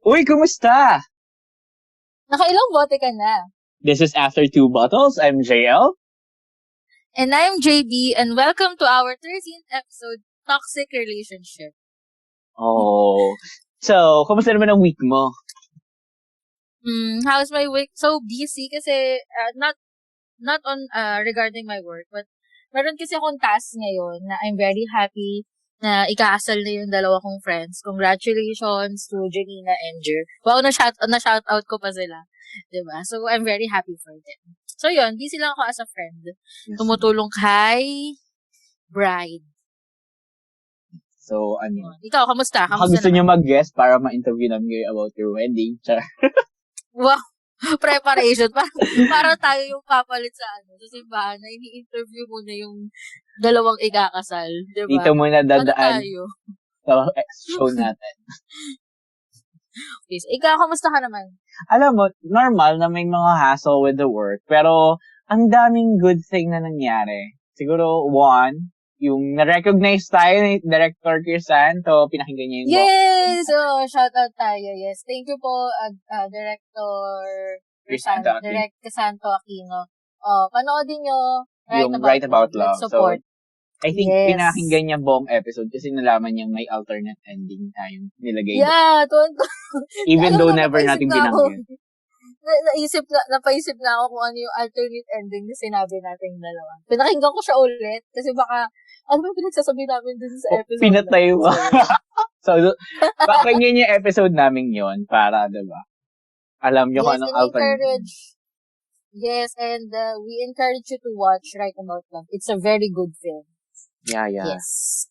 Uy, kumusta? Nakailang bote ka na? This is After Two Bottles. I'm JL. And I'm JB, and welcome to our 13th episode, Toxic Relationship. Oh. So, kumusta naman ang week mo? How's my week? So busy kasi, not on regarding my work, but meron kasi akong task ngayon na I'm very happy na ikakasal na yung dalawa kong friends. Congratulations to Janina and Jer. Wow, na-shout out ko pa sila. Diba? So, I'm very happy for them. So, yun. Busy lang ako as a friend. Tumutulong kay bride. So, Ikaw, kamusta? Kung gusto niyo mag-guest para ma-interview namin kayo about your wedding. Wow. Preparation. Para tayo yung papalit sa sa simbahan na ini-interview mo na yung dalawang ikakasal. Diba? Dito muna dadaan tayo? sa show natin. Please. Ikaw, kamusta ka naman? Alam mo, normal na may mga hassle with the work. Pero, ang daming good thing na nangyari. Siguro, one, yung na-recognize tayo ni Director Crisanto, pinakinggan niya yung yes! Shout out tayo. Yes. Thank you po, Director Crisanto Aquino. Direct Crisanto Aquino. Panoodin nyo Right About Love. Support. So, I think pinakinggan niya buong episode kasi nalaman niyang may alternate ending tayong nilagay. Yeah, even though never natin binanggit. Napaisip na ako kung ano yung alternate ending na sinabi natin dalawa. Pinakinggan ko siya ulit kasi baka, ano ba pinagsasabi namin dun sa episode? Pinatay mo. So, pakinggan niyo yung episode namin yon para, diba? Alam niyo kung anong alternate. Yes, and we encourage you to watch Right About Love. It's a very good film. Yeah. Yes.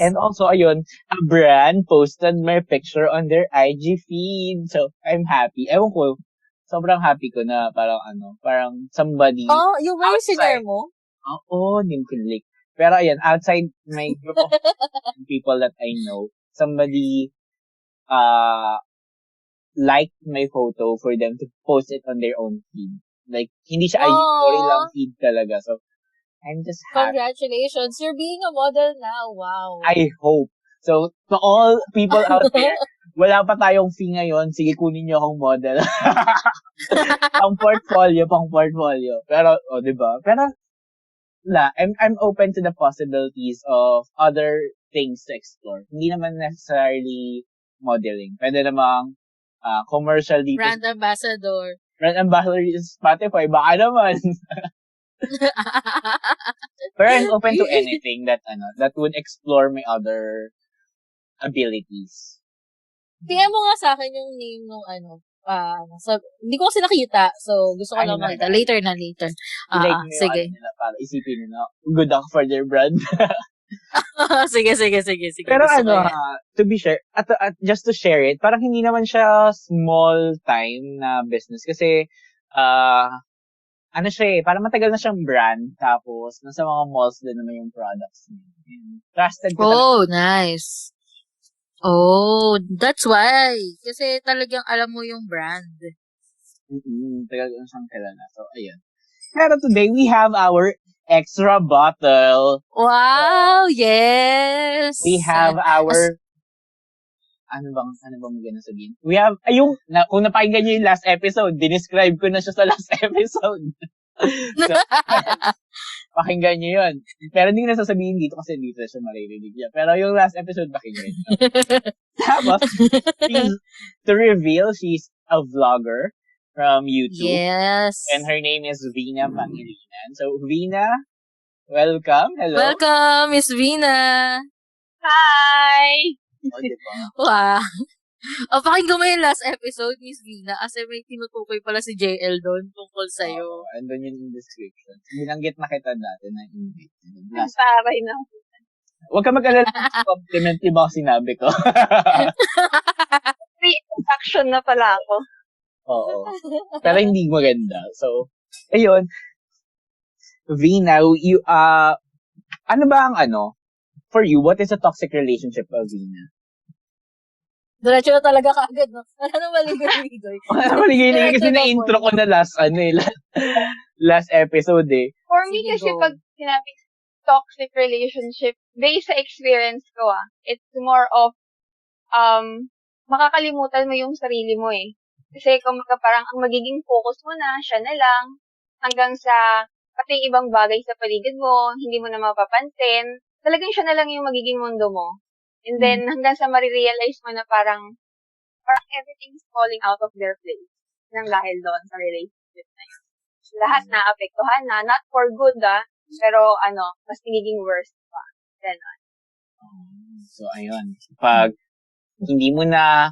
And also, ayun, a brand posted my picture on their IG feed. So, I'm happy. Ewan ko, sobrang happy ko na parang somebody. Oh, yung may sinare mo? Oo, hindi ko click. Pero ayun, outside my group of people that I know, somebody liked my photo for them to post it on their own feed. Like, hindi siya IG story lang feed talaga. So, I'm just happy. Congratulations. You're being a model now. Wow. I hope. So, to all people out there, wala pa tayong fee ngayon. Sige, kunin niyo akong model. pang portfolio. Pero, diba? Pero, I'm open to the possibilities of other things to explore. Hindi naman necessarily modeling. Pwede namang commercial dito. Brand ambassador in Spotify. Baka naman. Pero I'm open to anything that would explore my other abilities. PM mo nga sa akin yung name nung hindi ko kasi nakita, so gusto ko lang makita. Later. Sige. Para isipin nila, good luck for their brand. sige. Pero to be sure, at just to share it, parang hindi naman siya small time na business. Kasi, parang matagal na siyang brand, tapos nasa mga malls din naman yung products niya. Trusted ko talaga. Oh, nice. Oh, that's why. Kasi talagang alam mo yung brand. Tagal na siyang kilala. So, ayun. Pero today, we have our extra bottle. Wow, yes! We have our... Ano bang maganda sabihin? We have, kung napakinggan niyo yung last episode, dinescribe ko na siya sa last episode. So, pakinggan niyo yun. Pero hindi ko na sasabihin dito kasi dito siya maririnig niya. Pero yung last episode, pakinggan niyo. Tapos, to reveal, she's a vlogger from YouTube. Yes. And her name is Vina Pangilinan. So, Vina, welcome. Hello. Welcome, Miss Vina. Hi! Diba? Wow. Pakinggan mo yung last episode, Miss Vina, kasi may tinutukoy pala si JL doon tungkol sa'yo. Andun yun in description. Binanggit na kita dati na invite. Taray na. Huwag ka mag-alala ng compliment, diba ako sinabi ko? Pre-introduction na pala ako. Oo. Pero hindi maganda. So, ayun. Vina, you, ano ba ang for you, what is a toxic relationship, Vina? Diretso na talaga kaagad, no? Ano maligay-ligay? Maligay-ligay kasi na-intro ko na last episode eh. For me kasi pag sinabi toxic relationship, based sa experience ko it's more of makakalimutan mo yung sarili mo eh. Kasi kumbaga parang ang magiging focus mo na, siya na lang, hanggang sa pati yung ibang bagay sa paligid mo, hindi mo na mapapansin. Talagang siya na lang yung magiging mundo mo. And then, hanggang sa marirealize mo na parang everything's falling out of their place nang dahil doon sa relationship na yun. Lahat na apektuhan na, not for good pero mas nagiging worse pa. Ganon. So, ayun. Pag hindi mo na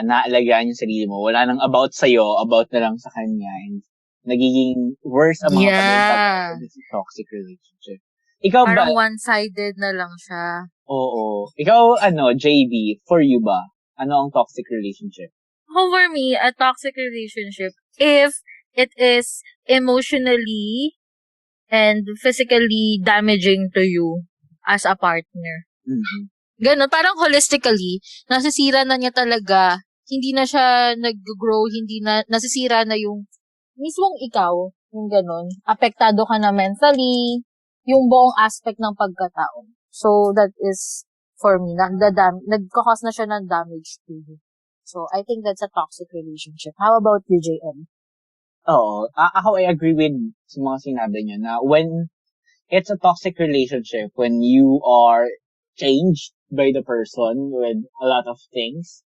naalagaan yung sarili mo, wala nang about sa'yo, about na lang sa kanya, and nagiging worse ang mga pag-impact sa toxic relationship. Ikaw Parang ba? one-sided na lang siya. Oo. Ikaw, JB, for you ba? Ano ang toxic relationship? For me, a toxic relationship, if it is emotionally and physically damaging to you as a partner. Mm-hmm. Ganon, parang holistically, nasisira na niya talaga, hindi na siya nag-grow, hindi na, nasisira na yung mismong ikaw, yung ganon, apektado ka na mentally, yung buong aspect ng pagkatao. So, that is, for me, nagkakos na siya ng damage to you. So, I think that's a toxic relationship. How about you, JM? Oo. Ako, I agree with sa mga sinabi niyo na when it's a toxic relationship, when you are changed by the person with a lot of things,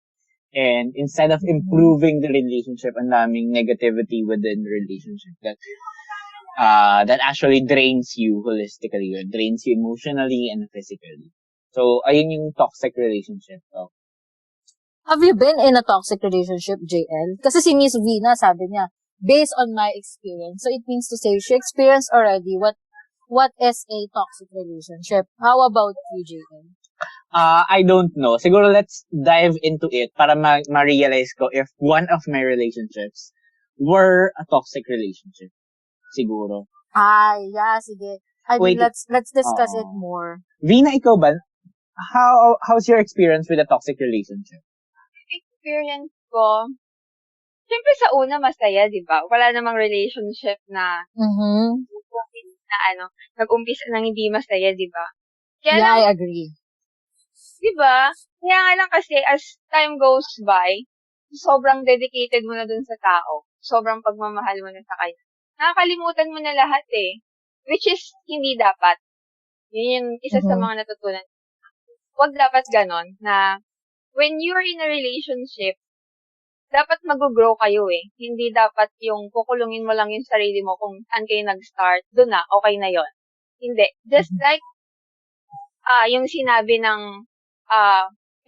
and instead of improving the relationship, ang daming negativity within the relationship that actually drains you holistically, or drains you emotionally and physically. So, ayun yung toxic relationship. So, have you been in a toxic relationship, JL? Kasi si Miss Vina, sabi niya, based on my experience. So, it means to say, she experienced already what is a toxic relationship. How about you, JL? I don't know. Siguro let's dive into it para ma-realize ko if one of my relationships were a toxic relationship. Siguro. Yeah, sige. I mean, let's discuss it more. Vina, ikaw ba? How's your experience with a toxic relationship? Experience ko, siyempre sa una masaya, di ba? Wala namang relationship na nag-umpisa nang hindi masaya, di ba? I agree. Di ba? Kaya nga lang kasi as time goes by, sobrang dedicated mo na dun sa tao. Sobrang pagmamahal mo na sa kanya. Nakakalimutan mo na lahat eh. Which is, hindi dapat. Yun yung isa sa mga natutunan. Huwag dapat ganon na when you're in a relationship, dapat mag-grow kayo eh. Hindi dapat yung kukulungin mo lang yung sarili mo kung saan kayo nag-start, doon na, okay na yon. Hindi. Just like, yung sinabi ng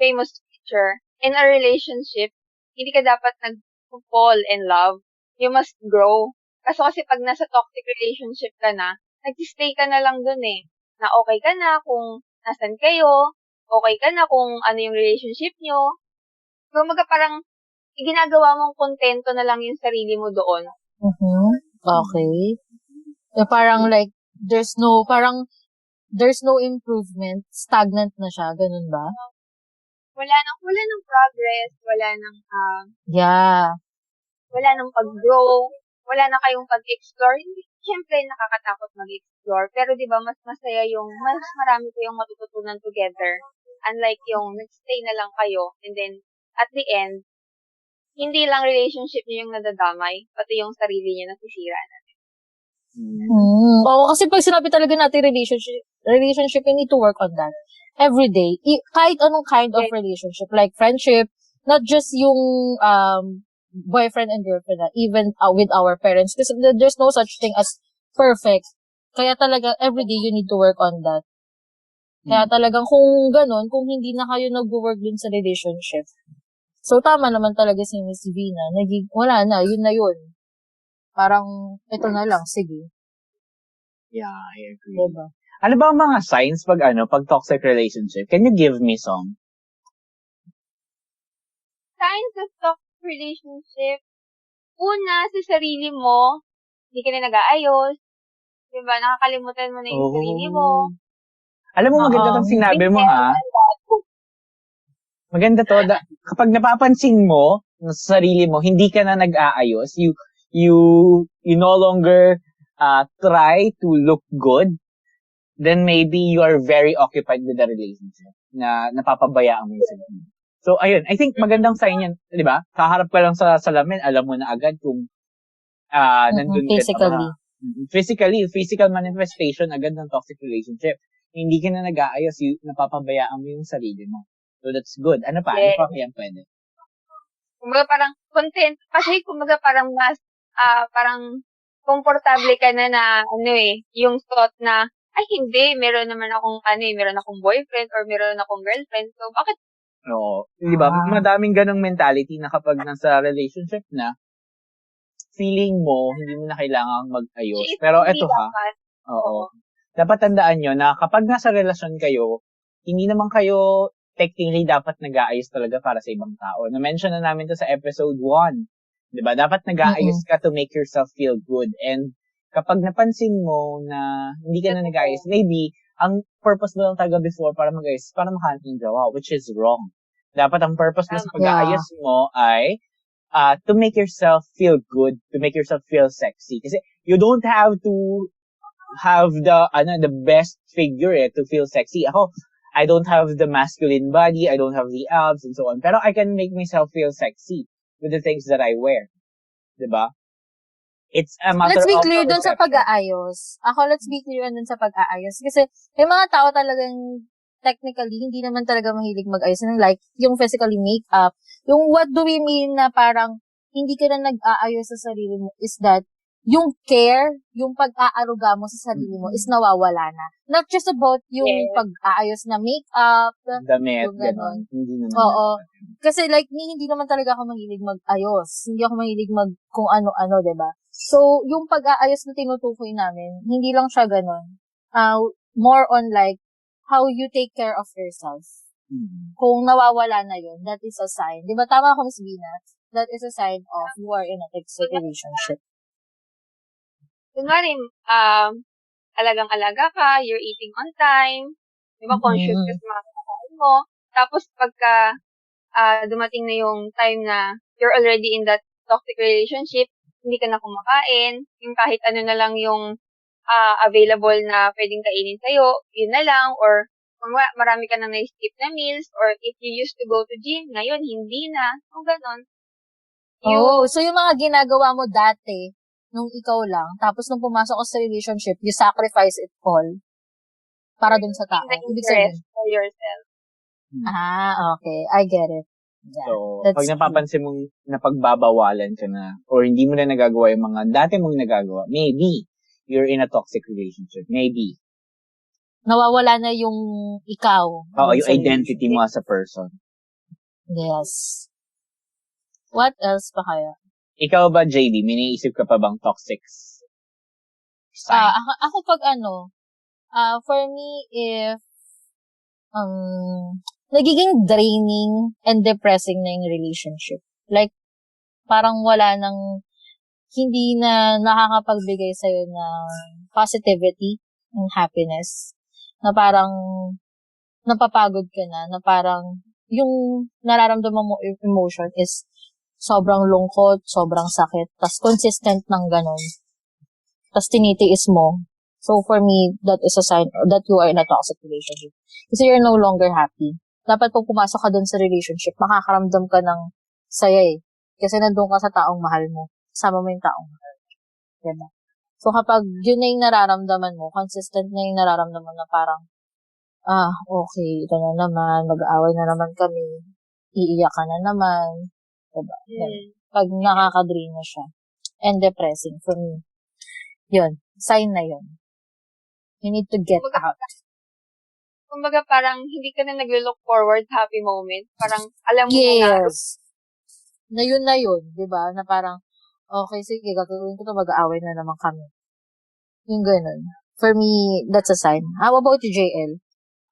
famous teacher, in a relationship, hindi ka dapat nag-fall in love. You must grow. Kasi pag nasa toxic relationship ka na, nag-stay ka na lang doon eh. Na okay ka na kung nasan kayo, okay ka na kung ano yung relationship nyo. Kumaga parang, ginagawa mong kontento na lang yung sarili mo doon. Okay. Parang like, there's no improvement, stagnant na siya, ganun ba? Wala nang progress, wala nang pag-grow, wala na kayong pag-explore. Siyempre, nakakatakot mag-explore. Pero di ba mas masaya mas marami kayong matututunan together. Unlike yung nag-stay na lang kayo, and then, at the end, hindi lang relationship niyo yung nadadamay, pati yung sarili niyo nasisira na. Oo, kasi pag sinabi talaga natin relationship, you need to work on that. Every day. Kahit anong kind of relationship, like friendship, not just yung boyfriend and girlfriend, even with our parents. Kasi there's no such thing as perfect. Kaya talaga, every day you need to work on that. Kaya talagang kung ganun, kung hindi na kayo nag-work dun sa relationship, so tama naman talaga si Miss Vina. Wala na, yun na yun. Parang, ito na lang, sige. Yeah, I agree. Diba? Ano ba ang mga signs pag toxic relationship? Can you give me some? Signs of toxic relationship, una, sa sarili mo, hindi ka na nag-aayos. Diba? Nakakalimutan mo na yung sarili mo. Alam mo, maganda itong sinabi mo, ha? Maganda to. Kapag napapansin mo sa sarili mo, hindi ka na nag-aayos, you no longer try to look good, then maybe you are very occupied with the relationship na napapabayaan mo yung sarili mo. So, ayun. I think magandang sign yan. Di ba? Kaharap ka lang sa salamin, alam mo na agad kung nandun ka na ba. Physically. Physical manifestation agad ng toxic relationship. Hindi ka na nag-aayos, napapabayaan mo yung sarili mo. So, that's good. Ano pa? Yes. Ano pa kaya pwede? Kumbaga parang content, kasi kumbaga parang mas, parang komportable ka na yung thought na, ay hindi, meron akong boyfriend or meron akong girlfriend. So, bakit? Oo. Di ba? Madaming ganong mentality na kapag nasa relationship na, feeling mo, hindi mo na kailangang mag-ayos. Pero eto ha. Oo. Dapat tandaan nyo na kapag nasa relasyon kayo, hindi naman kayo technically dapat nag-aayos talaga para sa ibang tao. Na-mention na namin to sa episode 1. Diba? Dapat nag-aayos ka to make yourself feel good. And kapag napansin mo na hindi ka na nag-aayos, maybe, ang purpose mo lang talaga before para mag-aayos, para makahanap ng jowa, which is wrong. Dapat ang purpose mo sa pag-aayos mo ay to make yourself feel good, to make yourself feel sexy. Kasi you don't have to have the best figure to feel sexy. Ako, I don't have the masculine body, I don't have the abs and so on. Pero I can make myself feel sexy with the things that I wear. Diba? It's a matter Let's be of clear dun sa perception. pag-aayos. Let's be clear dun sa pag-aayos. Kasi may mga tao talagang technically, hindi naman talaga mahilig mag-ayos. Like, yung physically makeup. Yung what do we mean na parang hindi ka na nag-aayos sa sarili mo is that yung care, yung pag-aaruga mo sa sarili mo is nawawala na. Not just about yung pag-aayos na makeup, damit, yung ganon. Hindi naman. Oo. Kasi like, hindi naman talaga ako mahilig mag-ayos. Hindi ako mahilig kung ano-ano, diba? So, yung pag-aayos na tinutukoy namin, hindi lang siya ganon. More on like, how you take care of yourself. Mm-hmm. Kung nawawala na yun, that is a sign. Di ba tama ako, Ms. Bina? That is a sign of you are in a toxic relationship. Kunwari, alagang-alaga ka, you're eating on time, di ba, conscious ka sa mga kinakain mo, tapos pagka dumating na yung time na you're already in that toxic relationship, hindi ka na kumakain, yung kahit ano na lang yung available na pwedeng kainin sa'yo, yun na lang, or kung marami ka nang na-skip na meals, or if you used to go to gym, ngayon, hindi na, o ganon. So yung mga ginagawa mo dati, nung ikaw lang, tapos nung pumasok ka sa relationship, you sacrifice it all para dun sa tao. Ibig sabihin. For yourself. Okay. I get it. Yeah, so, pag napapansin mong napagbabawalan ka na, or hindi mo na nagagawa yung mga dati mong nagagawa, maybe, you're in a toxic relationship. Maybe. Nawawala na yung ikaw. Oo, yung identity mo as a person. Yes. What else pa kaya? Ikaw ba, JD, may naisip ka pa bang toxic sign? Ako pag for me, if nagiging draining and depressing na yung relationship. Like, parang wala nang, hindi na nakakapagbigay sa'yo ng positivity and happiness. Na parang, napapagod ka na parang, yung nararamdaman mo emotion is sobrang lungkot, sobrang sakit, tas consistent ng ganun. Tas tinitiis mo. So for me, that is a sign that you are in a toxic relationship. Kasi you're no longer happy. Dapat pag pumasok ka dun sa relationship, makakaramdam ka ng saya Kasi nandun ka sa taong mahal mo. Kasama mo yung taong mahal mo. Diba? So kapag yun na yung nararamdaman mo, consistent na yung nararamdaman na parang, okay, ito na naman, mag-aaway na naman kami, iiyak ka na naman, diba? Pag nakaka-drain na siya, and depressing for me, yun, sign na yun. You need to get out. Kumbaga parang hindi ka na nag-look forward happy moment. Parang alam mo na yun, diba? Na parang, okay, sige, gagawin ko to, mag-aaway na naman kami. Yung ganun. For me, that's a sign. How about you, JL?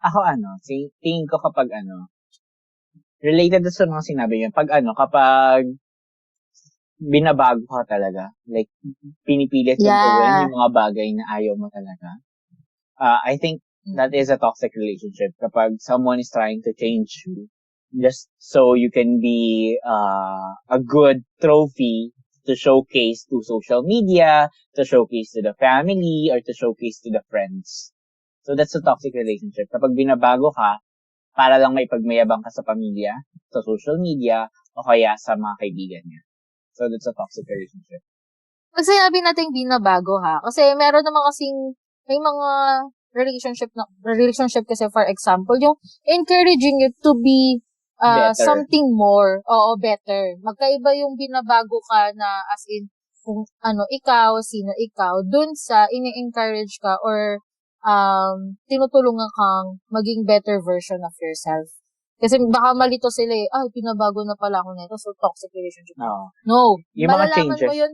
Ako tingin ko kapag related sa mga sinabi niyo, kapag binabago ka talaga, like, pinipilit mo gawin yung mga bagay na ayaw mo talaga. I think that is a toxic relationship. Kapag someone is trying to change you, just so you can be a good trophy to showcase to social media, to showcase to the family, or to showcase to the friends. So that's a toxic relationship. Kapag binabago ka, para lang may pagmayabang ka sa pamilya, sa social media, o kaya sa mga kaibigan niya. So, that's a toxic relationship. Pag sinabi natin binabago ha, kasi meron naman kasing, may mga relationship kasi for example, yung encouraging you to be Better. something more, oo, better. Magkaiba yung binabago ka na as in, kung ano ikaw, sino ikaw, dun sa ini-encourage ka or tinutulungan kang maging better version of yourself. Kasi baka malito sila eh, pinabago na pala ako nito, so toxic relationship. No. No. Yung mga Malalaman changes. mo yun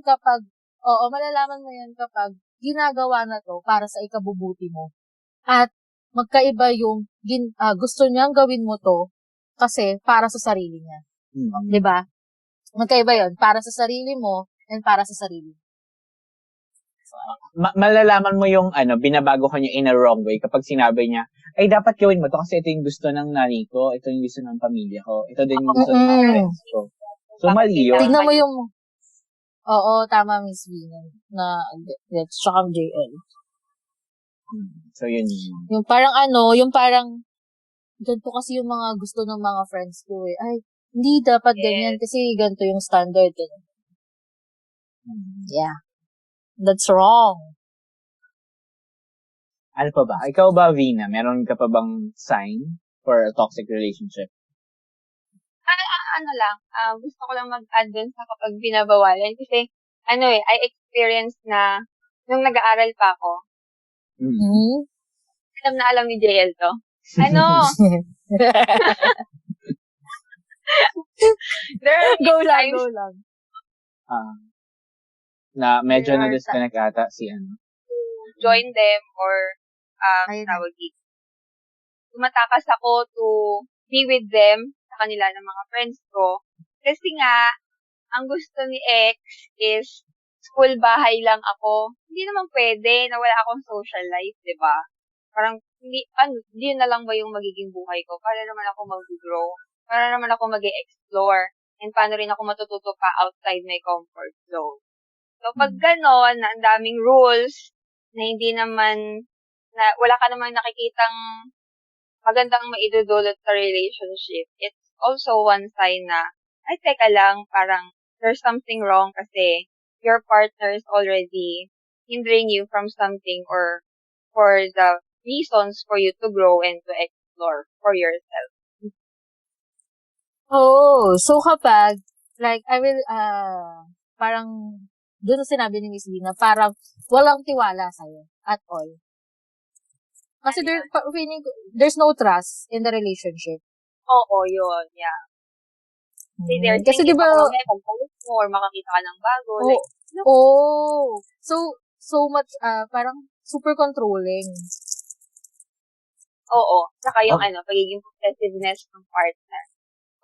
kapag ginagawa na to para sa ikabubuti mo. At magkaiba yung gusto niyang gawin mo to kasi para sa sarili niya. Mm. 'Di ba? Magkaiba yun, para sa sarili mo and para sa sarili mo. Malalaman mo yung binabago ka niya in a wrong way kapag sinabi niya, ay dapat gawin mo to kasi ito yung gusto ng nanay ko, ito yung gusto ng pamilya ko, ito din yung gusto ng mga friends ko. So, mali yun. Tignan mo yung, oo, tama Miss V, na gets, tsaka JL. So, yun. Yung parang, ganito kasi yung mga gusto ng mga friends ko eh. Ay, hindi dapat ganyan kasi ganito yung standard. Ganyan. Yeah. That's wrong. Ano pa ba? Ikaw ba, Vina? Meron ka pa bang sign for a toxic relationship? Gusto ko lang mag-add dun sa kapag binabawalan. Kasi, I experienced na, nung nag-aaral pa ako, Mm-hmm. alam ni JL to. There are Go times lang. Na medyo There are na-disconnect ata si join them or, Ayun. tawag dito. Tumatakas ako to be with them sa kanila ng mga friends ko. Kasi nga, ang gusto ni ex is school bahay lang ako. Hindi naman pwede na wala akong social life, di ba? Parang, hindi na lang ba yung magiging buhay ko? Para naman ako mag-grow? Para naman ako mag-explore? And paano rin ako matututo pa outside my comfort zone? So, pag gano'n, na ang daming rules, na hindi naman, na wala ka namang nakikitang magandang maidudulot sa relationship, it's also one sign na, ay, teka lang, parang there's something wrong kasi your partner is already hindering you from something or for the reasons for you to grow and to explore for yourself. Oh, so kapag, like, I will, parang, doon sa sinabi ni Miss Lina, parang walang tiwala sa'yo at all. Kasi there's no trust in the relationship. Oo, yun, yeah. Kasi diba, pagpalit mo or makakita ka ng bago. so much, parang super controlling. Oo. Saka yung pagiging possessiveness ng partner.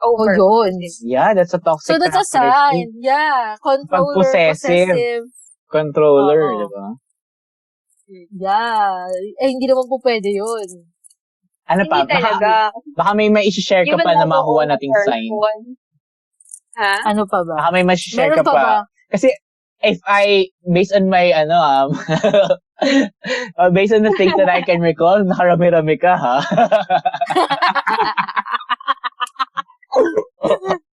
Yun. Yeah, that's a toxic So that's a sign. Yeah. Controller, possessive. Controller, di ba? Yeah. Hindi naman po pwede yun. Ano pa? Hindi talaga. Baka may mai-share ka pa na makuha nating sign. Ha? Ano pa ba? Baka may mai-share ka Meron pa ba? Kasi, based on my, based on the things that I can recall, nakarami-rami ka, ha?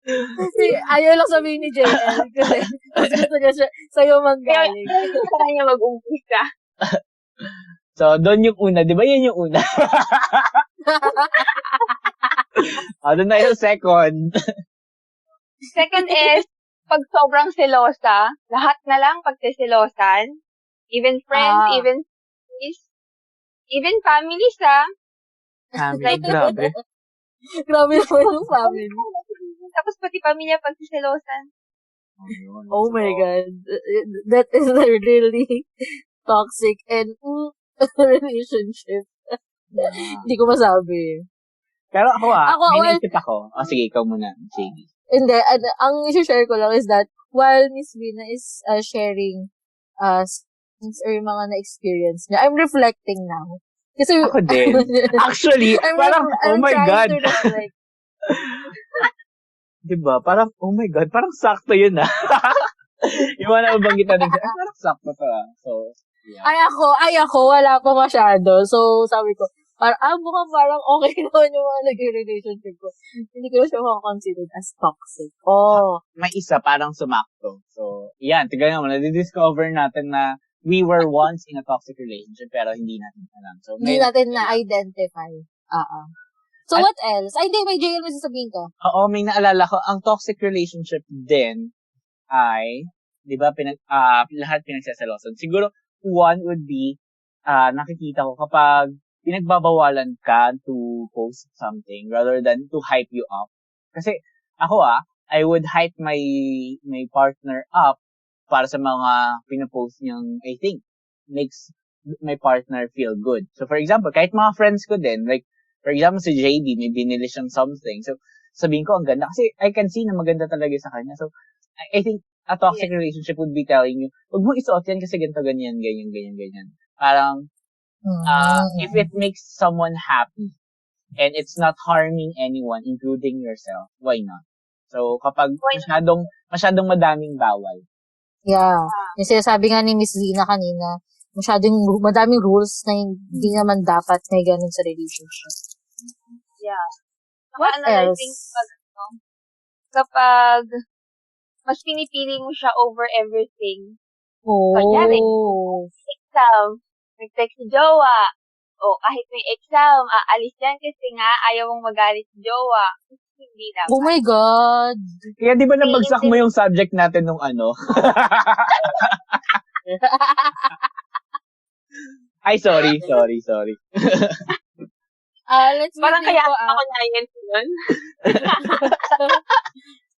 Kasi ayaw lang sabihin ni JL kasi gusto niya sa'yo manggaling. Sa kanya mag-umpisa. So, doon yung una. Di ba yan yung una? Doon tayo sa second. Second is, pag sobrang selosa, lahat na lang pagsiselosan. Even friends, even families, Like, grabe. Grabe naman yung family. Tapos pati pamilya pagsiselosan. Oh my God. That is a really toxic and relationship. Hindi ko masabi. Pero ako may naisip ako. Sige, ikaw muna, JD. Hindi, ang isi-share ko lang is that while Miss Vina is sharing things or mga na-experience niya, I'm reflecting now. Kasi, ako din. Actually, parang, oh my God. Diba? Parang, oh my God, parang sakto yun yung mga nabanggit natin, parang sakto pa. So, yeah. Ay ako, wala pa masyado. So, sabi ko, mukhang parang okay naman yung mga naging relationship ko. Hindi ko na siya considered as toxic. Oh. May isa parang sumakto. So, yan, tignan mo, na-discover natin na we were once in a toxic relationship pero hindi natin alam. So, Hindi natin na-identify. So, what else? Ay, hindi, may JL mo sasabihin ko. Oo, may naalala ko. Ang toxic relationship din ay, di ba, lahat pinagsasalosan. Siguro, one would be, nakikita ko kapag pinagbabawalan ka to post something rather than to hype you up. Kasi, ako I would hype my partner up para sa mga pinapost niyang, I think, makes my partner feel good. So, for example, kahit mga friends ko din, like, for example, si JD, may binili siyang something. So, sabihin ko, ang ganda. Kasi I can see na maganda talaga sa kanya. So, I think a toxic relationship would be telling you, huwag mo isuot yan kasi ganito, ganyan, ganyan, ganyan, ganyan. Parang, if it makes someone happy and it's not harming anyone, including yourself, why not? So, kapag masyadong madaming bawal. Yeah. Yung sinasabi nga ni Miss Zina kanina, madaming rules na hindi naman dapat may ganun sa relationship. Yeah. What another else? thing kapag mas pinipili mo siya over everything. Kunyari, exam, nag-text si jowa, o kahit may exam, aalis yan kasi nga ayaw mong magalit si jowa. Hindi dapat. Oh my God! Kaya di ba nabagsak mo yung subject natin nung ano? Ay, sorry. Parang kaya ako na yan yun.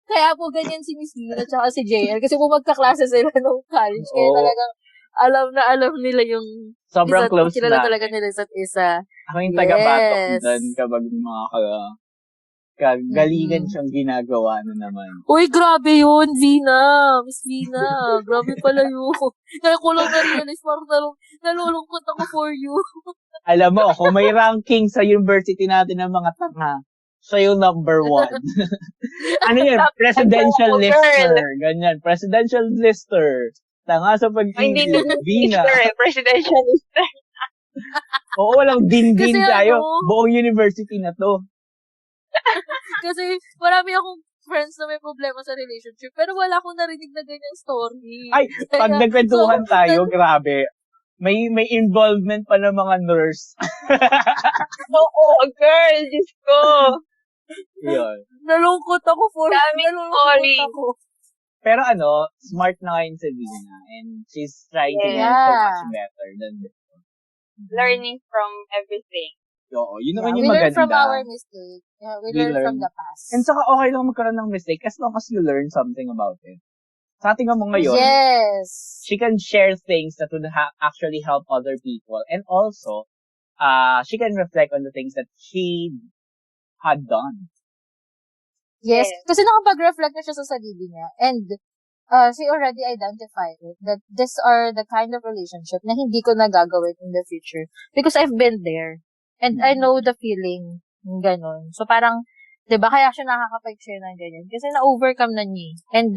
Kaya po ganyan si Miss Lina at si JL. Kasi po magkaklase sila nung college. Kaya talagang alam nila yung sobrang close na. Kilala talaga nila isa't isa. Ako yung taga-batok doon kapag mga kagalingan siyang ginagawa na naman. Uy, grabe yun, Vina. Miss Vina. Grabe pala yun. Kaya ko lang na-realize, parang nalulungkot ako for you. Alam mo, kung may ranking sa university natin ng mga tanga, siya yung number 1. Ano yun? Presidential lister. Ganyan. Presidential lister. Tanga sa pag-ibig. Vina. Presidential lister. Oo, walang din-din tayo. Buong university na to. Kasi marami akong friends na may problema sa relationship, pero wala akong narinig na ganyan story. Ay, pag nagkwentuhan tayo, grabe. May involvement pa ng mga nurse. Oo, girl, Diyos ko. Yun. Nalungkot ako daming story. Pero smart na ngayon si Vina, and she's trying to learn so much better than before. Learning from everything. Oo, yun naman yung maganda. We learn from our mistake. Yeah, we learn from the past. And saka okay lang magkaroon ng mistake as long as you learn something about it. Sa ating mo ngayon, yes, she can share things that would actually help other people. And also, she can reflect on the things that she had done. Yes. Kasi nakapag-reflect na siya sa sarili niya. And she already identified it, that these are the kind of relationship na hindi ko nagagawin in the future. Because I've been there. And I know the feeling. Ganon. So parang, diba, kaya siya nakakapag-share ng ganyan. Kasi na-overcome na niya. And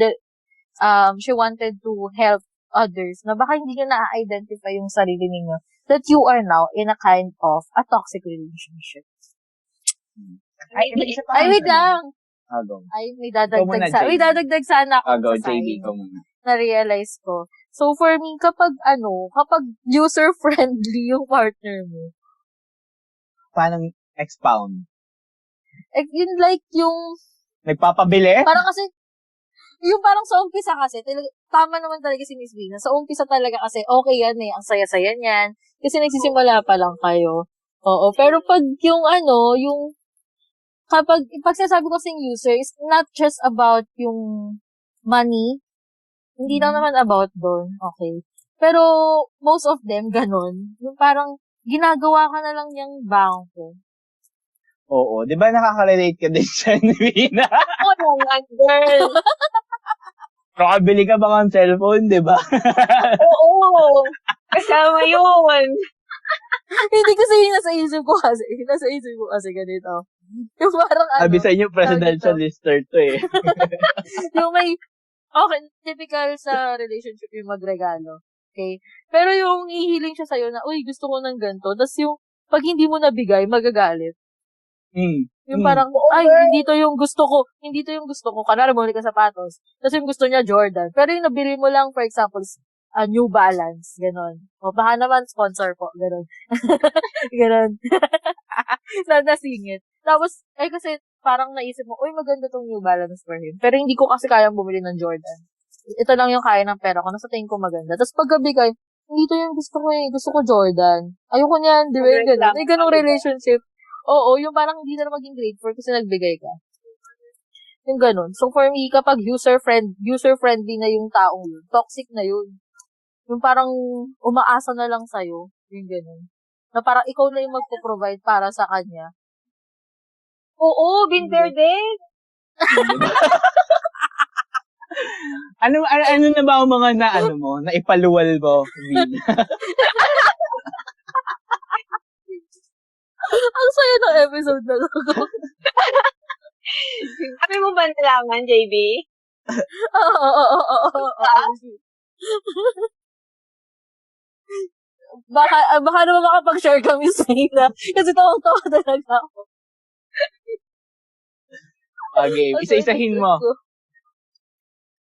she wanted to help others na baka hindi nyo na-identify yung sarili ninyo that you are now in a kind of a toxic relationship. Ay, wait lang. Ay, may dadagdag sana ako sa JB ko muna. Na-realize ko. So, for me, kapag user-friendly yung partner mo. Paano expound? Yun like yung... Nagpapabili? Parang kasi, yung parang sa umpisa kasi, tama naman talaga si Miss Vina. Sa umpisa talaga kasi, okay yan eh, ang saya-saya niyan. Kasi nagsisimula pa lang kayo. Oo, pero pag yung pag sinasabi ko kasing user, is not just about yung money. Hindi lang naman about doon. Okay. Pero, most of them, ganun. Yung parang, ginagawa ka na lang yung bangko. Oo. Di ba nakaka-relate ka din siya, Vina? Oo naman, girl. Nakabili ka ba ng cellphone, di ba? Oo. Kasama yun. Hindi kasi yung nasa isip ko kasi ganito. Yung parang Sabi sa inyo, presidential lister to eh. yung may, okay, typical sa relationship yung magregalo. Okay? Pero yung ihiling siya sa'yo na, uy, gusto ko ng ganito. Tapos yung, pag hindi mo nabigay, magagalit. Yung Mm. parang, ay, hindi to yung gusto ko. Hindi to yung gusto ko. Kanara, bumili ka sapatos. Tapos yung gusto niya, Jordan. Pero yung nabili mo lang, for example, New Balance. Ganon. O, baka naman, sponsor po. Ganon. Ganon. Nasingit. Tapos, kasi parang naisip mo, uy, maganda tong New Balance for him. Pero hindi ko kasi kayang bumili ng Jordan. Ito lang yung kaya ng pera ko. Nasa tingin ko maganda. Tapos pagkabigay, hindi to yung gusto ko eh. Gusto ko Jordan. Ayoko niyan. Di ba yung ganon? May ganong relationship. Oo, yung parang hindi na maging grateful kasi nagbigay ka. Yung ganon. So for me, kapag user-friendly na yung taong yun, toxic na yun. Yung parang umaasa na lang sa'yo. Yung ganon. Na parang ikaw na yung magpo-provide para sa kanya. Oo, been there din. Ano na ba ang mga na ipaluwal mo, Vina? Ang saya ng episode na to. Sabi mo ba nalaman, JB? Oo. Baka naman makapag-share kami sa ina. Kasi tawang-tawa talaga ako. Okay, isa-isahin mo.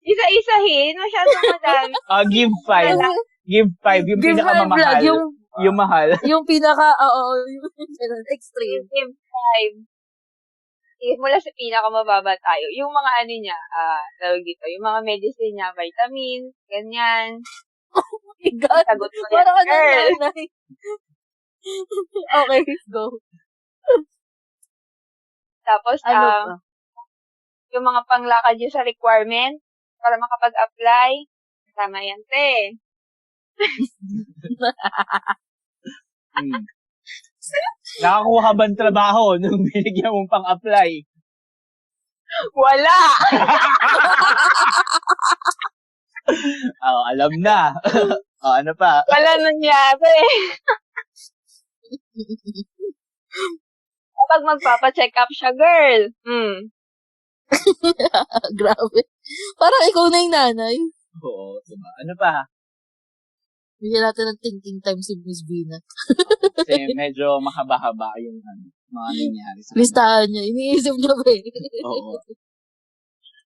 Isa-isahin? Masyadong madami. Give 5. Give 5. Yung Give pinakamahal. 5 Yung mahal. yung pinaka, yung extreme. Give 5. Mula sa pinakamababa tayo. Yung mga niya, tawag dito, yung mga medicine niya, vitamins, ganyan. Oh my God. Sagot mo Para ka yan, girl. ng nanay. Okay, go. Tapos, Ano pa? yung mga panglakad niyo sa requirement para makapag-apply, kasama yan, te. Nakakuha ba ng trabaho nung binigyan mong pang-apply? Wala! Alam na. Ano pa? Wala nangyari. Kapag magpapa-check up siya, girl. Grabe. Parang ikaw na yung nanay. Oo, diba? Ano pa? Bigyan natin ng thinking time si Miss Vina. Kasi medyo mahaba-haba yung mga nangyari sa kanya. Listahan niya. Iniisip niya ba eh. Oo.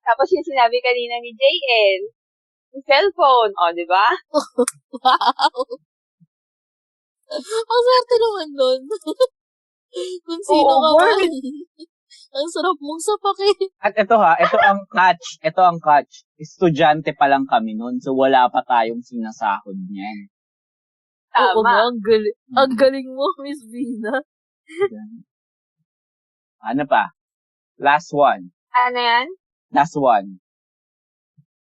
Tapos yung sinabi kanina ni JL, yung cellphone, di ba? Wow. Ang swerte naman nun. Kung sino Oo, ka girl. man. Ang sarap mong sapakin. At ito ito ang catch. Estudyante pa lang kami noon, so wala pa tayong sinasahod niyan. Oo Tama. nga, ang galing mo, Miss Vina. Ano pa? Last one. Ano yan? Last one.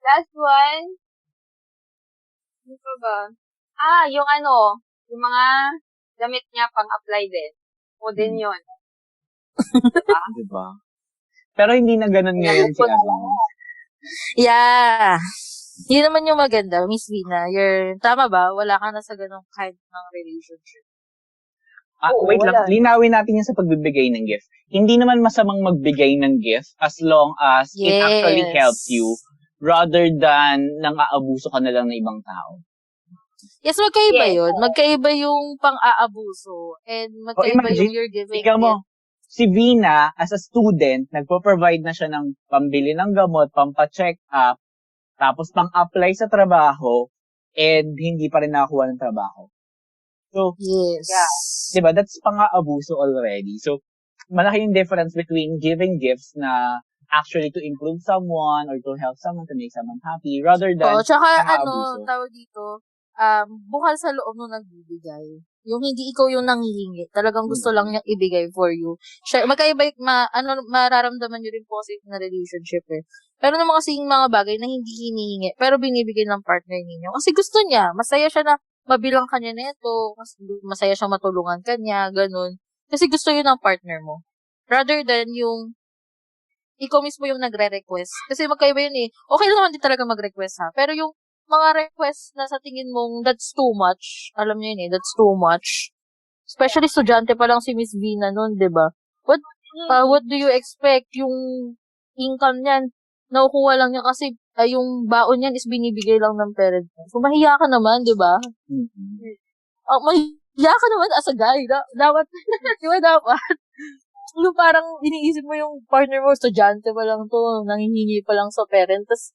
Last one. Ano pa ba? Yung yung mga damit niya pang-apply din. O din yun. Diba? Pero hindi na ganun ngayon si Yeah. Yun naman yung maganda, Miss Vina. Tama ba? Wala ka na sa ganong kind ng relationship. Oo, Wait lang. wala. Linawin natin yung sa pagbibigay ng gift. Hindi naman masamang magbigay ng gift as long as it actually helps you rather than nang-aabuso ka na lang ng ibang tao. Yes, magkaiba Yes. yun. Magkaiba yung pang-aabuso and magkaiba imagine, yung you're giving ikaw mo, si Vina, as a student, nagpo-provide na siya ng pambili ng gamot, pampa-check up, tapos pang-apply sa trabaho, and hindi pa rin nakakuha ng trabaho. So, Yes. Yeah. diba, that's pang-aabuso already. So, malaki yung difference between giving gifts na actually to improve someone or to help someone, to make someone happy, rather than Tsaka pang-aabuso. tawag dito, bukal sa loob nung nagbibigay. Yung hindi ikaw yung nanghihingi. Talagang gusto lang niyang ibigay for you. Magkaiba, mararamdaman niyo rin positive na relationship eh. Pero naman kasi yung mga bagay na hindi hinihingi, pero binibigay ng partner ninyo. Kasi gusto niya, masaya siya na mabilang kanya neto, masaya siya matulungan kanya, ganun. Kasi gusto yun ng partner mo. Rather than yung ikaw mismo yung nagre-request. Kasi magkaiba yun eh. Okay lang naman din talaga mag-request ha. Pero yung mga request na sa tingin mong that's too much. Alam niyo yun eh, that's too much. Especially estudyante pa lang si Miss Vina nun, 'di ba? What do you expect? Yung income niyan, nakukuha lang niya kasi yung baon niyan is binibigay lang ng parents niya. So mahiya ka naman, 'di ba? Mm-hmm. ka naman as a guy. Dapat, di ba dapat? Yung parang iniisip mo yung partner mo, estudyante pa lang to, nanghihingi pa lang sa parent, tapos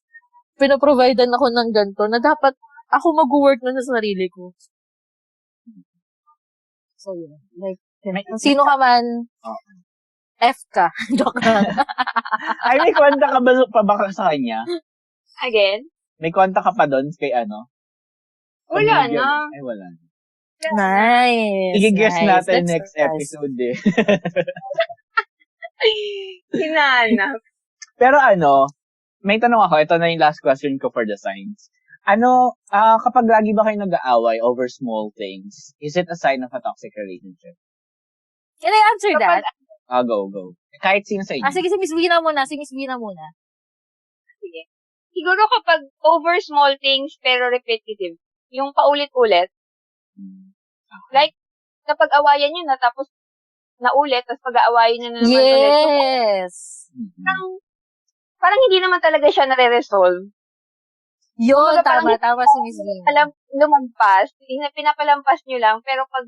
pinaprovidean ako ng ganito na dapat ako mag-work na sa sarili ko. So, yun. Like, kung sino ka man, Oh. F ka. Joke lang. Ay, may kwenta ka ba pa ba sa kanya? Again? May kwenta ka pa doon kay ano? Wala Pamilya? na. Ay, wala na. Nice. I-guess nice. natin That's next nice. episode eh. Hinanap. Pero ano, may tanong ako. Ito na yung last question ko for the signs. Ano, kapag lagi ba kayo nag-aaway over small things, is it a sign of a toxic relationship? Can I answer that? Go. Kahit sino sa inyo. Sige, si Miss Vina muna. Si Miss Vina muna. Sige. Siguro kapag over small things pero repetitive, yung paulit-ulit, like, kapag awayan nyo na tapos naulit, tapos pag-aawayan nyo na naman ulit, Yes. parang hindi naman talaga siya nare-resolve. Yun, Kumbaga, tama si Miss Vina. Lumampas, pinapalampas nyo lang, pero pag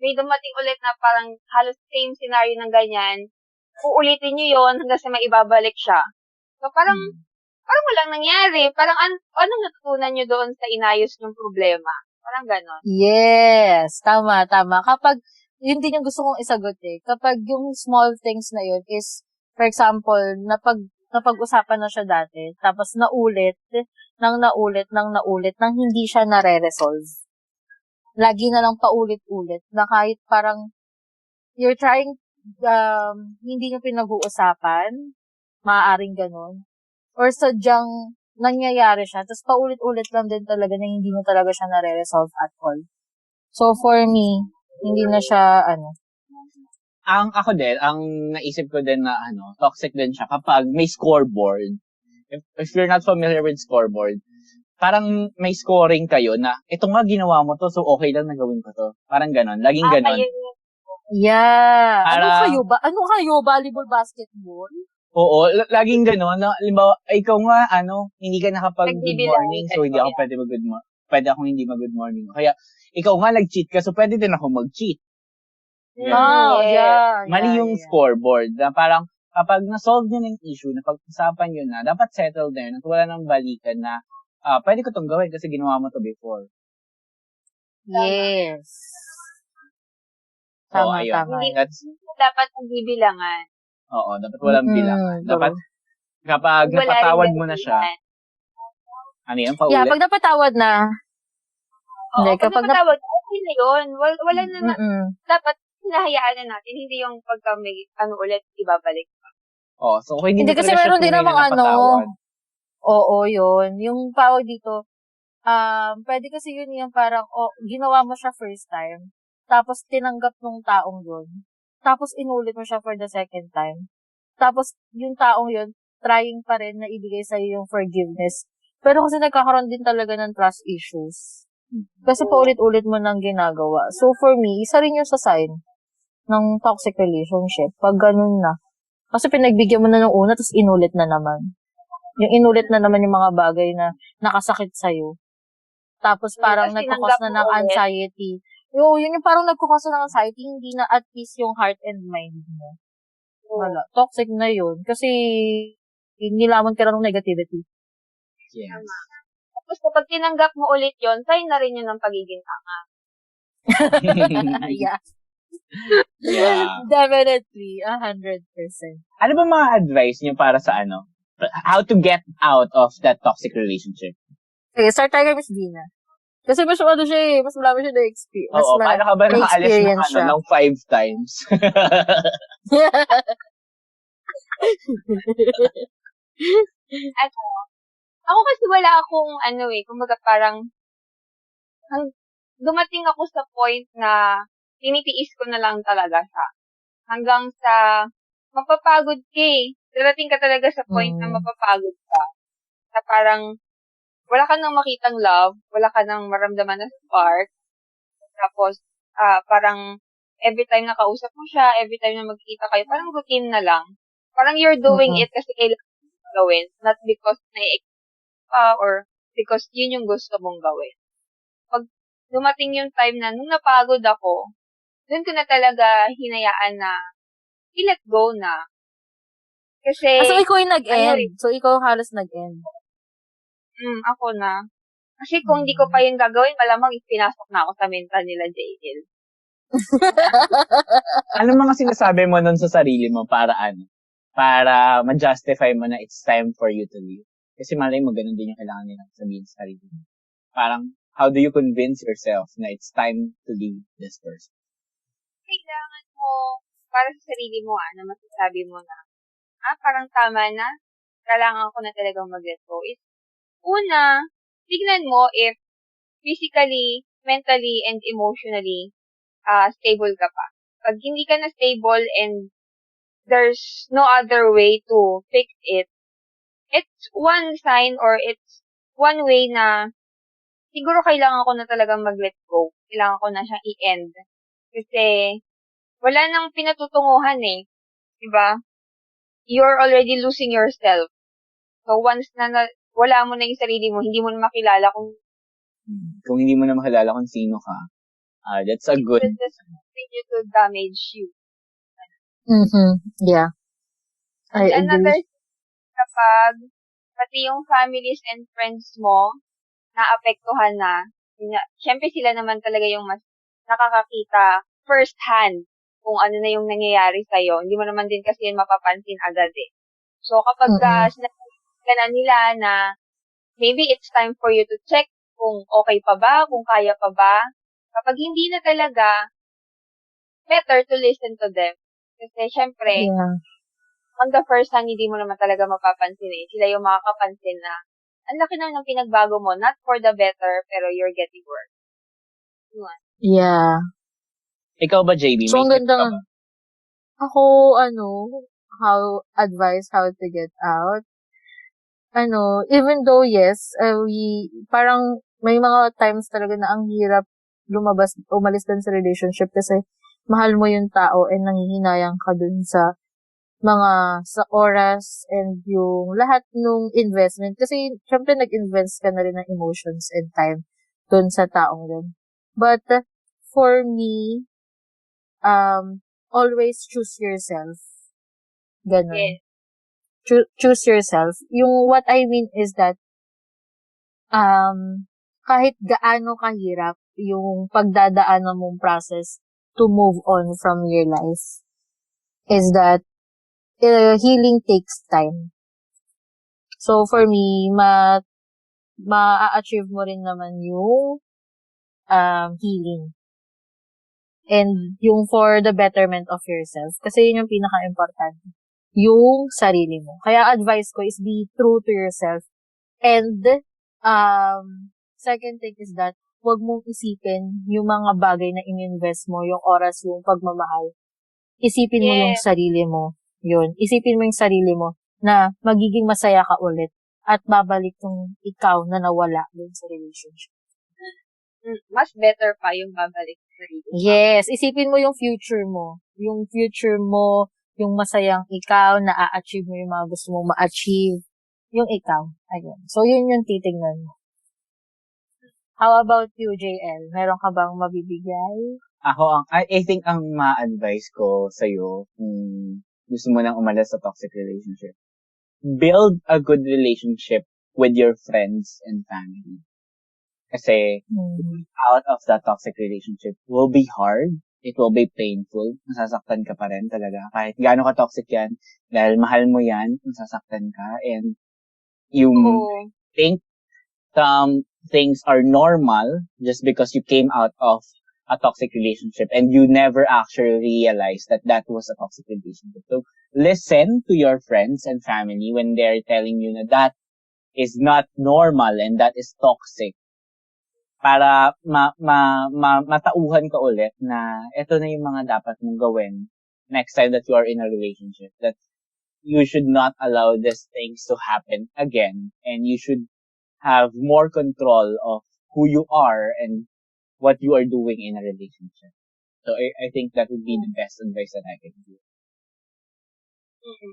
may dumating ulit na parang halos same scenario ng ganyan, uulitin nyo yon hanggang sa may ibabalik siya. So, parang walang nangyari. Parang, anong natutunan nyo doon sa inayos yung problema? Parang ganon. Yes, tama. Kapag, yun din yung gusto kong isagot eh. Kapag yung small things na yun is, for example, napag-usapan na siya dati, tapos naulit, nang hindi siya nare-resolve. Lagi na lang paulit-ulit, na kahit parang, you're trying, hindi nyo pinag-uusapan, maaaring ganon. Or sadyang nangyayari siya, tapos paulit-ulit lang din talaga na hindi nyo talaga siya nare-resolve at all. So, for me, hindi na siya, Ang naisip ko din na toxic din siya kapag may scoreboard. If you're not familiar with scoreboard, parang may scoring kayo na, ito nga ginawa mo to, so okay lang na gawin ko to. Parang ganon. Laging ganon. Yeah. Para, Ano kayo? Volleyball, basketball? Oo, laging ganon. Na, halimbawa, ikaw nga, hindi ka nakapag-good morning, so hindi ako pwede mag-good morning. Pwede akong hindi mag-good morning. Kaya, ikaw nga nag-cheat ka, so pwede din ako mag-cheat. Mali yung scoreboard. Na parang, kapag na-solve nyo ng issue, napag-usapan nyo na, dapat settle there, at wala nang balikan na, pwede ko tong gawin kasi ginawa mo to before. Yes. So, Tama. Hindi dapat ang bibilangan. Oo, dapat walang bilangan. Dapat, kapag napatawad mo na siya, ano yan, paulit? Yeah, pag napatawad na, Oo, kapag napatawad, okay na yun. Wala na, dapat hinahayaan na natin, hindi yung pagka may ulit, ibabalik pa. Oo, so kung hindi kasi meron din namang oo, yun. Yung tawag dito, pwede kasi yun yung parang, ginawa mo siya first time, tapos tinanggap nung taong yun, tapos inulit mo siya for the second time, tapos yung taong yun, trying pa rin na ibigay sa'yo yung forgiveness. Pero kasi nagkakaroon din talaga ng trust issues. Kasi paulit-ulit mo nang ginagawa. So for me, isa rin yung sa sign ng toxic relationship. Pag ganun na. Kasi pinagbigyan mo na ng una, tapos inulit na naman. Yung inulit na naman yung mga bagay na nakasakit sa'yo. Tapos parang nagkakos na ng anxiety. Yun yung parang nagkakos na ng anxiety, hindi na at peace yung heart and mind mo. Wala. Toxic na yun. Kasi nilaman ka na ng negativity. Yes. Tapos kapag tinanggap mo ulit yon, sign na rin yun ng pagiging tanga. Yeah. Yeah. Definitely. 100%. Ano ba mga advice niyo para sa how to get out of that toxic relationship? Okay, start tayo kay Miss Dina. Kasi mas siya mas marami siya na-experience. Oo, paano ka ba nakaalis ng 5 times? Ako kasi wala akong kumbaga parang dumating ako sa point na tinitiis ko na lang talaga siya. Hanggang sa mapapagod ka eh. Darating ka talaga sa point na mapapagod ka. Na parang wala ka nang makitang love, wala ka nang maramdaman na spark. Tapos parang every time na kausap mo siya, every time na magkikita kayo, parang routine na lang. Parang you're doing it kasi kailangan mo gawin, not because or because yun yung gusto mong gawin. Pag dumating yung time na nung napagod ako, doon ko na talaga hinayaan na i-let go na. Kasi, So, ikaw yung ano nag-end. So, ikaw halos nag-end. ako na. Kasi kung hindi ko pa yun gagawin, malamang pinasok na ako sa mental nila, JL. Ano mga sinasabi mo nun sa sarili mo para ma-justify mo na it's time for you to leave? Kasi malay mo, ganun din yung kailangan nilang sabihin sa sarili mo. Parang, how do you convince yourself na it's time to leave this person? Kailangan mo, para sa sarili mo, na masasabi mo na, parang tama na, kailangan ko na talagang mag-let go. Una, tignan mo if physically, mentally, and emotionally stable ka pa. Pag hindi ka na stable and there's no other way to fix it, it's one sign or it's one way na siguro kailangan ko na talagang mag-let go. Kailangan ko na siyang i-end. Kasi wala nang pinatutunguhan eh. Diba? You're already losing yourself. So once na wala mo na yung sarili mo, hindi mo na makilala Kung hindi mo na makilala kung sino ka, that's a good... it will just continue to damage you. Yeah. I And agree. another thing, kapag pati yung families and friends mo naapektuhan na, syempre sila naman talaga yung mas nakakakita first hand kung ano na yung nangyayari sa'yo. Hindi mo naman din kasi yun mapapansin agad eh. So kapag sinabi ka na nila na maybe it's time for you to check kung okay pa ba, kung kaya pa ba. Kapag hindi na talaga, better to listen to them. Kasi syempre, Yeah. on the first hand, hindi mo naman talaga mapapansin eh. Sila yung makakapansin na ang laki naman ng pinagbago mo, not for the better, pero you're getting worse. Yun. Yeah. Ikaw ba, JB? So, ang May tips ka ganda ba? ako, how to get out. Even though, yes, parang may mga times talaga na ang hirap umalis dun sa relationship kasi mahal mo yung tao and nanghihinayang ka dun sa oras and yung lahat nung investment. Kasi, syempre, nag-invest ka na rin ng emotions and time dun sa taong dun. But, for me, always choose yourself. Ganon. Yes. Choose yourself. Yung what I mean is that, kahit gaano kahirap yung pagdadaanan mong process to move on from your life, is that healing takes time. So, for me, ma-achieve mo rin naman yung healing. And yung for the betterment of yourself. Kasi yun yung pinaka-important. Yung sarili mo. Kaya advice ko is be true to yourself. And, second thing is that, huwag mong isipin yung mga bagay na ininvest mo, yung oras, yung pagmamahal. Isipin mo yung sarili mo. Yun. Isipin mo yung sarili mo na magiging masaya ka ulit at babalik yung ikaw na nawala dun sa relationship. Mas better pa yung babalik sa sarili. Yes. Isipin mo yung future mo. Yung future mo, yung masayang ikaw, na a-achieve mo yung mga gusto mong ma-achieve. Yung ikaw. Ayun. So, yun yung titignan mo. How about you, JL? Meron ka bang mabibigay? I think ang ma-advise ko sa'yo, kung gusto mo nang umalis sa toxic relationship, build a good relationship with your friends and family. Kasi, out of that toxic relationship will be hard. It will be painful. Masasaktan ka pa rin talaga. Kahit gaano ka toxic yan, dahil mahal mo yan, masasaktan ka. And you think things are normal just because you came out of a toxic relationship and you never actually realized that that was a toxic relationship. So, listen to your friends and family when they're telling you na that is not normal and that is toxic. Para matauhan ka ulit na ito na yung mga dapat mong gawin next time that you are in a relationship. That you should not allow these things to happen again, and you should have more control of who you are and what you are doing in a relationship. So I think that would be the best advice that I can give.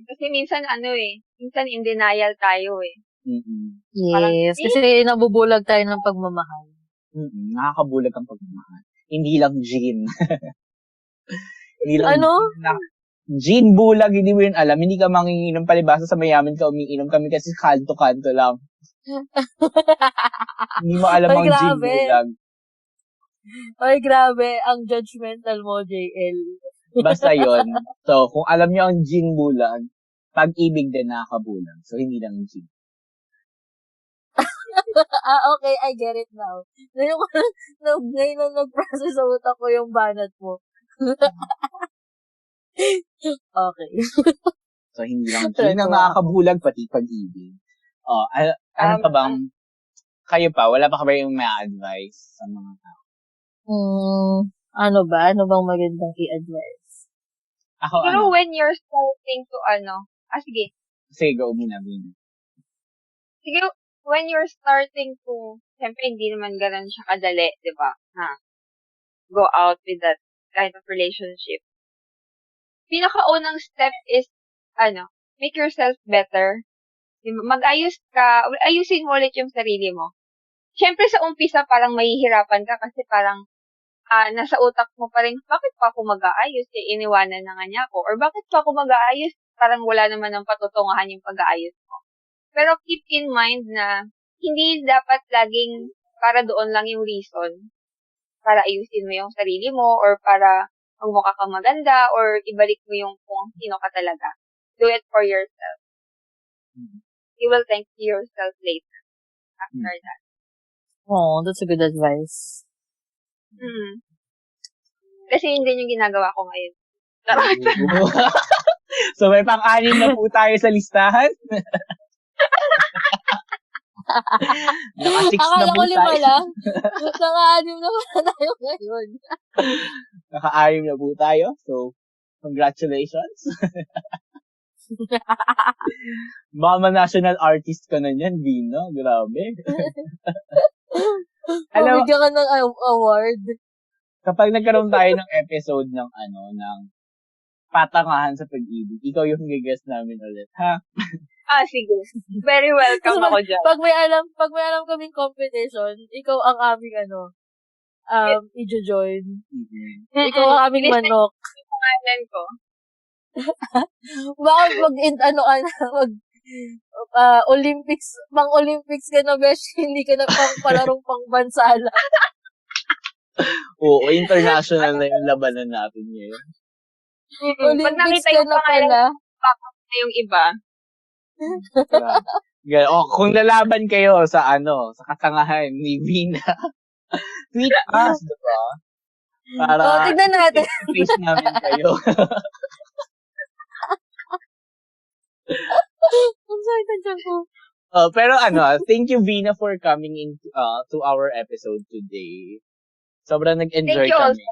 Kasi minsan minsan in denial tayo eh. Mm-mm. Yes. Kasi nabubulag tayo ng pagmamahal. Nakakabulag ang pagmamahal. Hindi lang gin. Hindi lang Ano? gin bulag, hindi mo yun alam. Hindi ka manginginom palibasa sa mayaman ka umiinom kami kasi kanto-kanto lang. Hindi mo alam Ay, ang gin grabe. bulag. Ay, grabe. Ang judgmental mo, JL. Basta yon. So, kung alam niyo ang gin bulag, pag-ibig din nakakabulag. So, hindi lang gin. Okay, I get it now. Ngayon na nag-process sa utak ko yung banat mo. Okay. So, hindi lang gin ang nakakabulag, pati pag-ibig. Ano pa bang, kayo pa, wala pa ka ba yung may advice sa mga tao? Ano ba? Ano bang magandang i-advise? Ako, Pero when you're starting to, sige. Sige, go, Minabin. Sige, when you're starting to, siyempre hindi naman ganun siya kadali, di ba? Go out with that kind of relationship. Pinakaunang step is, make yourself better. Mag-ayos ka, ayusin mo ulit yung sarili mo. Siyempre sa umpisa parang mahihirapan ka kasi parang nasa utak mo pa rin, bakit pa ako mag-aayos? Iniwanan na nga niya ako. Or bakit pa ako mag-aayos? Parang wala naman ng patutungahan yung pag-aayos mo. Pero keep in mind na hindi dapat laging para doon lang yung reason para ayusin mo yung sarili mo or para magmukha kang maganda or ibalik mo yung kung sino ka talaga. Do it for yourself. You will thank yourself later after that. Oh, that's a good advice. Kasi yun din yung ginagawa ko ngayon. So, may pang-anim na po tayo sa listahan. Naka-6 na Akala po ko 5 tayo. lang. Naka-6 na pala tayo ngayon. Naka-6 na po tayo. So, congratulations. Mama national artist ka na niyan, Vina. Grabe. Alam, Bigyan ka ng award. kapag nagkaroon tayo ng episode ng ng patangahan sa pag-ibig, ikaw yung gigas namin ulit, ha? Sige. Very welcome ako dyan. Pag may alam kaming competition, ikaw ang aming i-join. Ikaw ang aming manok. Pangalan ko. Bakit Olympics, pang-Olympics ka na, besh, hindi ka na palarong pang-bansala. Oo, international na yung labanan natin ngayon. Pag Olympics nakita ka yung na pala. backup na yung iba. Kung lalaban kayo sa sa katangahan ni Vina, tweet us, diba? Para Tignan natin. face namin kayo. Ang sakit ang tiyan ko. Pero thank you Vina for coming in to our episode today. Sobrang nag-enjoy Thank you kami.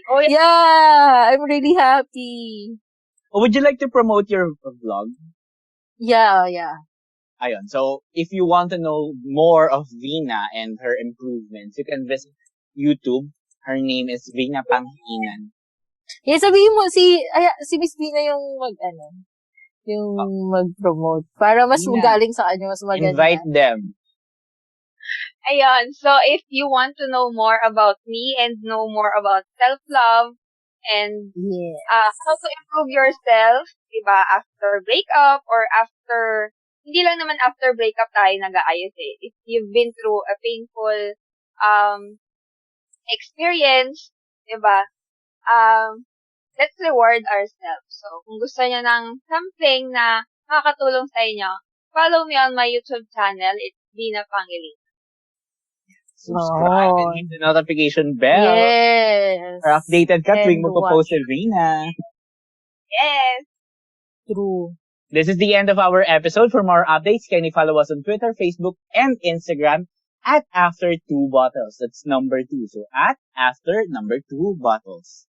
Oh, yeah. Yeah, I'm really happy. Would you like to promote your vlog? Yeah. Ayun. So, if you want to know more of Vina and her improvements, you can visit YouTube. Her name is Vina Pangilinan. Yeah, sabihin mo, si Miss Vina yung mag-promote. Para mas Vina. magaling sa kanya, mas maganda. Invite them. Ayan. So, if you want to know more about me and know more about self-love and Yeah. how to improve yourself, diba, after breakup or after, hindi lang naman after breakup tayo nag-aayos eh. If you've been through a painful experience, diba, let's reward ourselves. So, kung gusto niyo ng something na makakatulong sa inyo, follow me on my YouTube channel. It's Vina Pangilinan. Subscribe and hit the notification bell. Yes. Para updated ka tuwing And magpo-post si Vina. Yes! True. This is the end of our episode. For more updates, kindly follow us on Twitter, Facebook, and Instagram at After2Bottles. That's number 2. So, at After number 2 Bottles.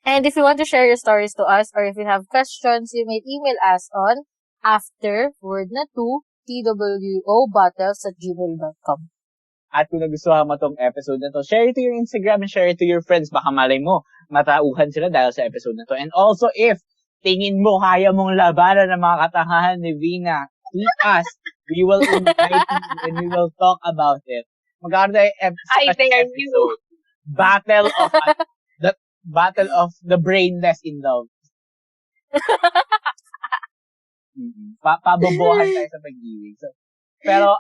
And if you want to share your stories to us or if you have questions, you may email us on after2bottles@gmail.com. At kung nagustuhan mo tong episode na to, share it to your Instagram and share it to your friends. Baka malay mo, matauhan sila dahil sa episode na to. And also, if tingin mo kaya mong labanan ng mga katangahan ni Vina, tweet us. We will invite you and we will talk about it. magkakaroon tayo I dare you. episode. Battle of the brainless in love. Pabobohan tayo sa pag-ibig. So, pero,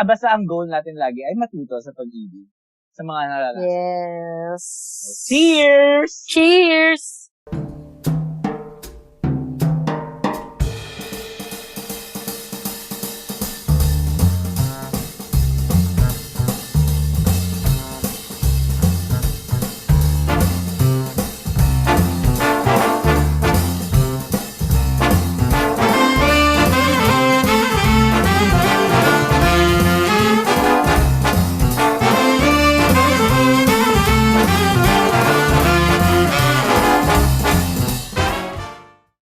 basta ang goal natin lagi ay matuto sa pag-ibig. Sa mga naranasan. Yes. Cheers! Cheers!